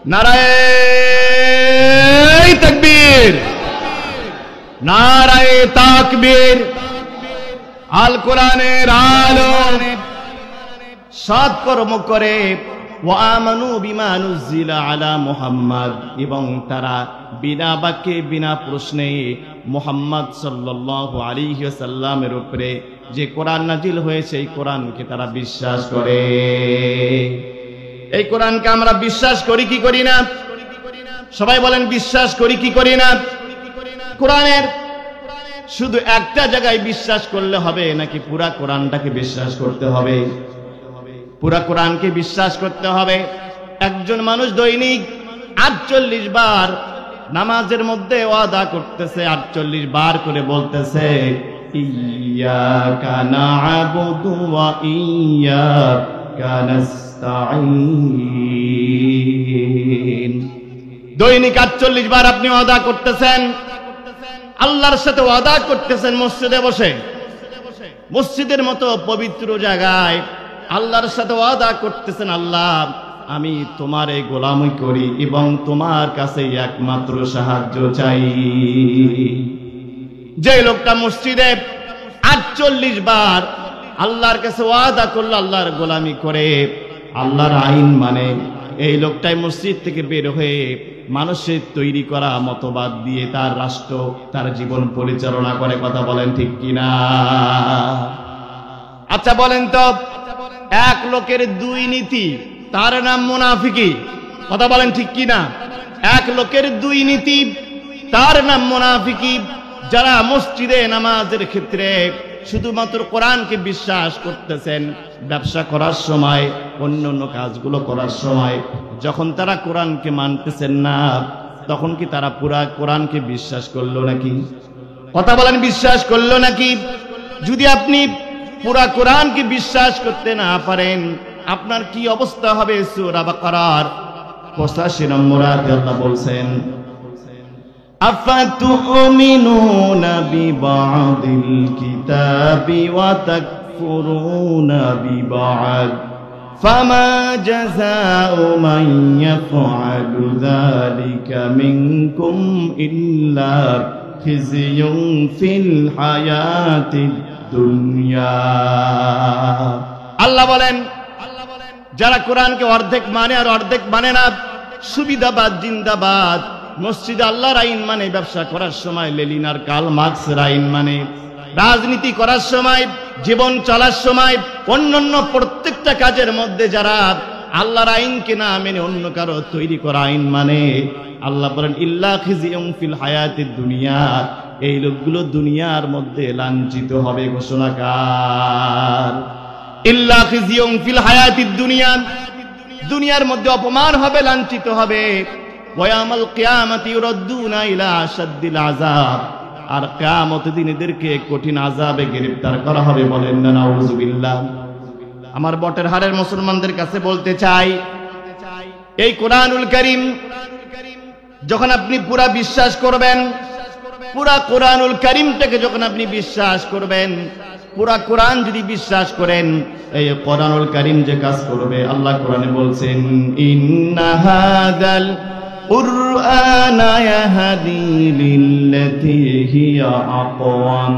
নারায়ে তাকবীর, নারায়ে তাকবীর। আল কোরআনের আলো সৎকর্ম করে ওয়া আমানু বিমা নুজিলা আলা মুহাম্মদ, এবং তারা বিনা বাক্যে বিনা প্রশ্নে মুহাম্মদ সাল্লাল্লাহু আলাইহি ওয়াসাল্লামের উপরে যে কোরআন নাজিল হয়েছে এই কোরআনকে তারা বিশ্বাস করে। এই কোরআনকে আমরা বিশ্বাস করি কি করি না? সবাই বলেন বিশ্বাস করি কি করি না? কোরআনের শুধু একটা জায়গায় বিশ্বাস করলে হবে নাকি পুরা কোরআনটাকে বিশ্বাস করতে হবে? পুরা কোরআনকে বিশ্বাস করতে হবে। একজন মানুষ দৈনিক 48 বার নামাজের মধ্যে ওয়াদা করতেছে, 48 বার করে বলতেছে ইয়্যাকা না'বুদু ওয়া ইয়্যাকা নাস্তাঈন। দৈনিক 48 বার আপনি ওয়াদা করতেছেন, আল্লাহর সাথে ওয়াদা করতেছেন মসজিদে বসে, মসজিদের মতো পবিত্র জায়গায় আল্লাহর সাথে ওয়াদা করতেছেন, আল্লাহ আমি তোমার এই গোলামি করি এবং তোমার কাছে একমাত্র সাহায্য চাই। যে লোকটা মসজিদে 48 বার আল্লাহর কাছে ওয়াদা করলো, আল্লাহর গোলামি করে, আল্লাহর আইন মানে, এই লোকটাই মসজিদ থেকে বের হয়ে মানুষের তৈরি করা মতবাদ দিয়ে তার রাষ্ট্র, তার জীবন পরিচালনা করে। কথা বলেন ঠিক কিনা? আচ্ছা বলেন তো, এক লোকের দুই নীতি, তার নাম মুনাফিকি। কথা বলেন ঠিক কিনা? এক লোকের দুই নীতি, তার নাম মুনাফিকি। যারা মসজিদে নামাজের ক্ষেত্রে শুধুমাত্র কোরআনকে বিশ্বাস করতেছেন, ব্যবসা করার সময়, অন্যান্য কাজগুলো করার সময় যখন তারা কোরআনকে মানতেছেন না, তখন কি তারা পুরা কোরআনকে বিশ্বাস করলো নাকি? কথা বলেন, বিশ্বাস করলো নাকি? যদি আপনি পুরা কোরআনকে বিশ্বাস করতে না পারেন, আপনার কি অবস্থা হবে? সূরা বাকারার 85 নম্বর আয়াতে আল্লাহ বলছেন, আফাতুমিনুনা বিবাদিল কিতাবি ওয়া তাকফুরুনা বিবাদ ফামা জাযাউ মান ইয়াফআলু যালিকা মিনকুম ইল্লা খিzyun ফিল হায়াতিদ দুনিয়া। আল্লাহ বলেন, যারা কোরআনকে অর্ধেক মানে আর অর্ধেক মানে না, সুবিধাবাদ জিন্দাবাদ, মসজিদে আল্লাহর আইন মানে, ব্যবসা করার সময় লেনিন আর কার্ল মার্কসের আইন মানে, রাজনীতি করার সময়, জীবন চলার সময়, অন্যান্য প্রত্যেকটা কাজের মধ্যে যারা আল্লাহর আইনকে না মেনে অন্য কারো তৈরি করা আইন মানে, আল্লাহ বলেন ইল্লা খিzyun ফিল হায়াতিদ দুনিয়া, এই লোকগুলো দুনিয়ার মধ্যে লাঞ্ছিত হবে। ঘোষণাকার ইল্লা খিzyun ফিল হায়াতিদ দুনিয়া, দুনিয়ার মধ্যে অপমান হবে, লাঞ্ছিত হবে। ওয়া ইয়াউমাল কিয়ামাতি ইউরাদ্দুনা ইলা আশাদ্দিল আযাব, আর কিয়ামতের দিন এদেরকে কঠিন আযাবে গ্রেফতার করা হবে। বলেন না নাউযুবিল্লাহ। আমার বটের হারের মুসলমানদের কাছে বলতে চাই, এই কোরআনুল কারীম যখন আপনি পুরা বিশ্বাস করবেন, পুরা কোরআনুল কারীমটাকে যখন আপনি বিশ্বাস করবেন, পুরা কোরআন যদি বিশ্বাস করেন, এই কোরআনুল কারীম যে কাজ করবে, আল্লাহ কোরআনে বলছেন ইন্না হাযাল কুরআনা ইয়াহদি লিল্লাতী হিয়া আকওয়াম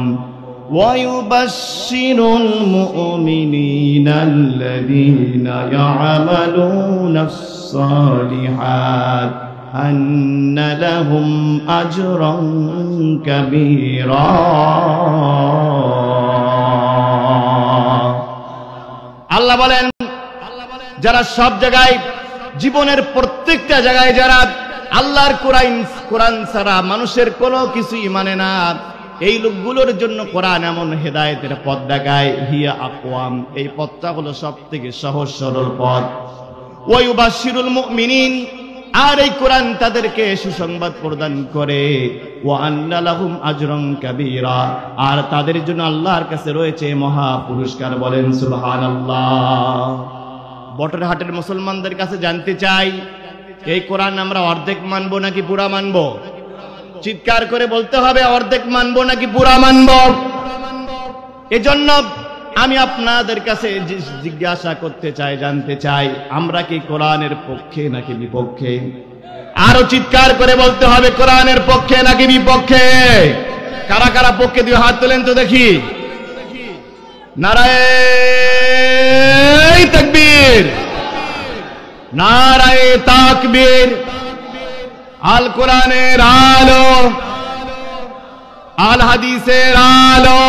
ওয়া ইউবাশশিরুল মুমিনিনাল্লাযীনা ইয়া'মালুনাস সালিহাত আন্না লাহুম আজরান কাবীরা। আল্লাহ বলেন, যারা সব জায়গায়, জীবনের প্রত্যেকটা জায়গায় যারা আল্লাহর কোরআন ছাড়া মানুষের কোনো কিছুই মানে না, এই লোকগুলোর জন্য কোরআন এমন হেদায়েতের পথ দেখায়, হিয়া আকওয়াম, এই পথটা হলো সব থেকে সহজ সরল পথ। ওয়া ইউবাশশিরুল মুমিনিন, আর এই কোরআন তাদেরকে সুসংবাদ প্রদান করে, ওয়া আন্না লাহুম আজরান কাবীরা, আর তাদের জন্য আল্লাহর কাছে রয়েছে মহা পুরস্কার। বলেন সুবহানাল্লাহ। বটের হাটের মুসলমানদের কাছে জানতে চাই, এই কোরআন আমরা অর্ধেক মানবো নাকি পুরা মানবো? চিৎকার করে বলতে হবে, অর্ধেক মানবো নাকি পুরা মানবো? এজন্য আমি আপনাদের কাছে জিজ্ঞাসা করতে চাই, জানতে চাই, আমরা কি কোরআনের পক্ষে নাকি বিপক্ষে? আরো চিৎকার করে বলতে হবে, কোরআনের পক্ষে নাকি বিপক্ষে? কারা কারা পক্ষে? দুই হাত তোলেন তো দেখি। নারায়ে তাকবীর, নারায়ে তাকবীর। আল কোরআনের আলো, আল হাদিসের আলো।